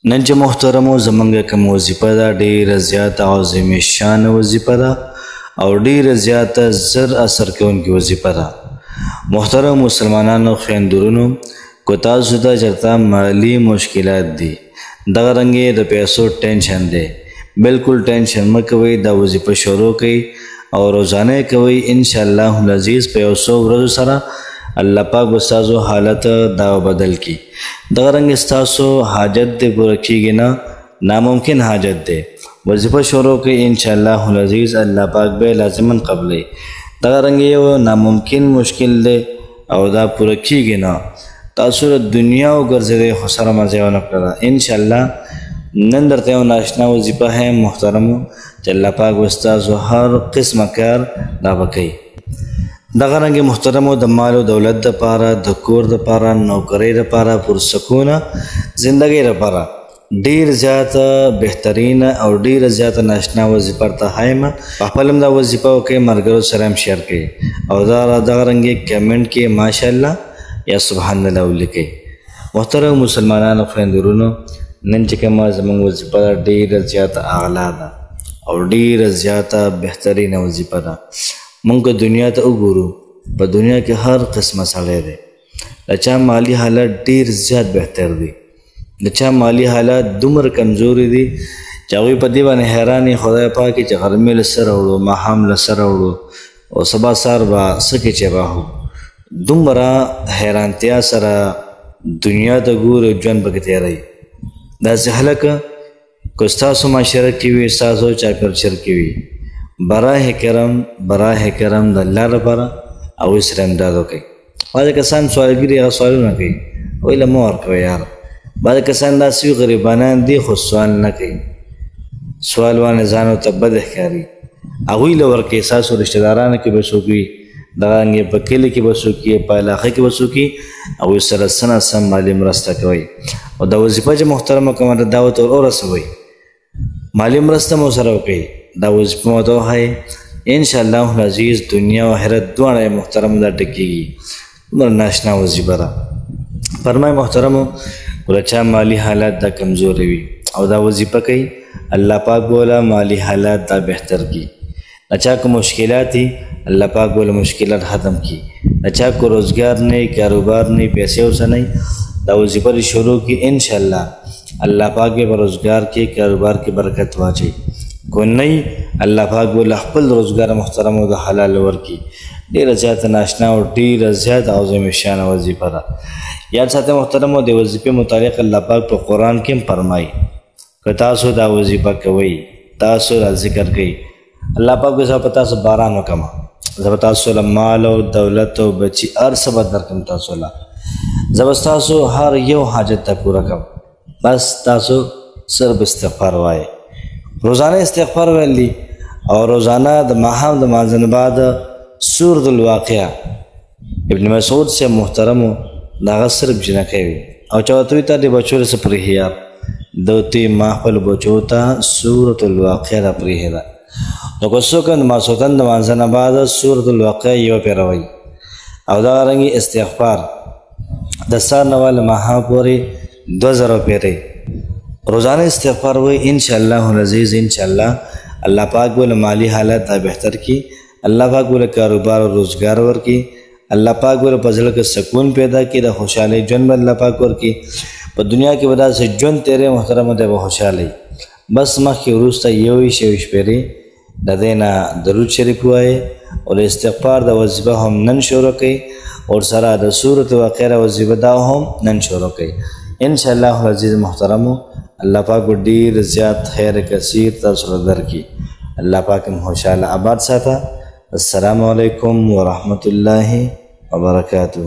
نن چې محترمو زمونږ کوم وظیفه ده ډېره زیاته عظیم شان وظیفه ده او ډېره زیاته زر اثر کوونکې وظیفه ده. محترم مسلمانانو خویندورونو کو تاسو ته چېرته مالي مشکلات دي دغه رنګې د پیسو ټینشن دی بالکل ټینشن مه کوئ دا وظیفه شروع کړئ او روزانه یې کوئ انشاءالله العزیز په 100 ورځو سره الله پاک به ستاسو حالت دا بدل کی. دغه رنګ ستاسو حاجت دې پوره کیږي نه ناممکن حاجت دی وظیفه شروع کړئ انشاءالله العزیز الله پاک به لازما قبلوي. دغه رنګ یو ناممکن مشکل دی او دا پوره کیږي نه تاسو د دنیا وګرځېدئ خو سره مزه ونه کړله انشاءالله نن درته یو ناشنا وظیفه ہے محترمو چې الله پاک به ستاسو هر قسمه کار دا به کوي. دغه رنګې محترمو د مال او دولت دپاره د کور دپاره نوکرۍ دپاره پرسکونه زندګۍ دپاره ډېر زیاته بهترینه او ډېره زیاته ناشنا وظیفه درته ښایم. په خپل هم دا وظیفه وکړئ ملګرو سره هم شیر کړئ او دغه رنګې کمنټ کې ماشاءالله یا سبحان الله ولیکئ. محترم مسلمانانو خویندورونو نن چې کومه زموږ وظیفه ده ډېره زیاته اعلی ده او ډېره زیاته بهترینه وظیفه ده. مونږ که دنیا ته وګورو په دنیا کې هر قسمه سړی دی د چا مالی حالت ډېر زیات بهتر دی د چا مالی حالت دومره کمزوري دي چې هغوی په دې باندې حیران یې خدای پاک چې غرمې له څه راوړو ماښام له څه راوړو او سبا سهار به څه کې چې راهو دومره حیرانتیا سره دنیا ته ګوري ژوند پکې تېروي. داسې هلکه که ستاسو معاشره کې وي ستاسو چاپېرچر کې وي براه کرم د الله لپاره هغوی سره امداد وکړئ. بعضې کسان سوالګر هغه سوالونه کوي هغوی له مه ورکوئ یار. بعضې کسان داسې وي غریبانان دي خو سوال نه کوي سوال باندې ځان ورته بد ښکاري هغوی له ورکوئ. ستاسو رشتهدارانو کې به څوک وي دغه رنګې په کلي کې به څوک وي په علاقه کې به څوک وي هغوی سره څه ناسم مالي مرسته کوئ او دا وظیفه چې محترمه کومه ده دا ورته ورسوئ مالي مرسته مو سره وکړئ. دا وظیفه مو ته وښایئ انشاءالله العزیز دنیا او آخرت دواړه محترمو دا ډکېږي دومره ناشنا وظیفه ده. فرمای محترمو که چا مالی حالات دا کمزوري وي او دا وظیفه کوي الله پاک بوله مالی حالات دا بهتر کی. د چا که مشکلات دي الله پاک بوله مشکلات ختم کی. د چا که روزګار نه کاروبار نه پیسې ورسره نه دا وظیفه شروع کی انشاءالله الله پاک به په روزګار کې کاروبار کې برکت واچوي. کو نه الله پاک بوله خپل روزګار محترمو د حلال ورکي. ډېره زیاته ناشنا او ډېره زیاته عظیم شانه وظیفه ده. یاد ساتئ محترمو د وظیفې متعلق الله پاک په قرآن کې هم فرمایي که تاسو دا وظیفه کوئ تاسو را ذکر کوئ الله پاک به زه په تاسو باران وکړم زه به تاسو له مال او دولت او بچي هر څه به درکړم تاسو له زه به ستاسو هر یو حاجت ته پوره کړم بس تاسو صرف استغفار وایئ. روزانه استغفار ویل دي او روزانه د ماښام د مانځه نه بعد سورة الواقعه ابن مسعود سے محترمو د هغه صرف جنکۍ وي او چا ورته وي تا دې بچو له څه پرېښي یار ده ورته وي ما خپلو بچو ته سورة الواقعه را پرېښې ده. نو که څوک د ماسخوتن د مانځه نه بعد سورة الواقعه یوه پېره وایي او دغه رنګې استغفار د سهار نه له ماښام پورې 2000 پېرې روزانه استغفار وای انشاءالله العزیز انشاءالله الله پاک بوله مالی حالت دا بهتر کی. الله پاک بوله کاروبار او روزګار ورکي. الله پاک بوله په زړه کې سکون پیدا کی د خوشحالۍ ژوند به الله پاک ورکي. په دنیا کې به داسې ژوند تېری محترمه دی به خوشحالۍ. بس مخکې وروسته یویشت پېرې د دې نه درود شریف ووایئ او د استغفار د وظیفه هم نن شروع کړئ او سره د سورة واقعه وظیفه دا هم نن شروع کړئ انشاءالله العزیز محترمو الله پاک ډېر زیات خیر کثیر تاسو له درکړي. الله پاک هم خوشحاله آباد ساته. السلام علیکم ورحمة الله وبرکاته.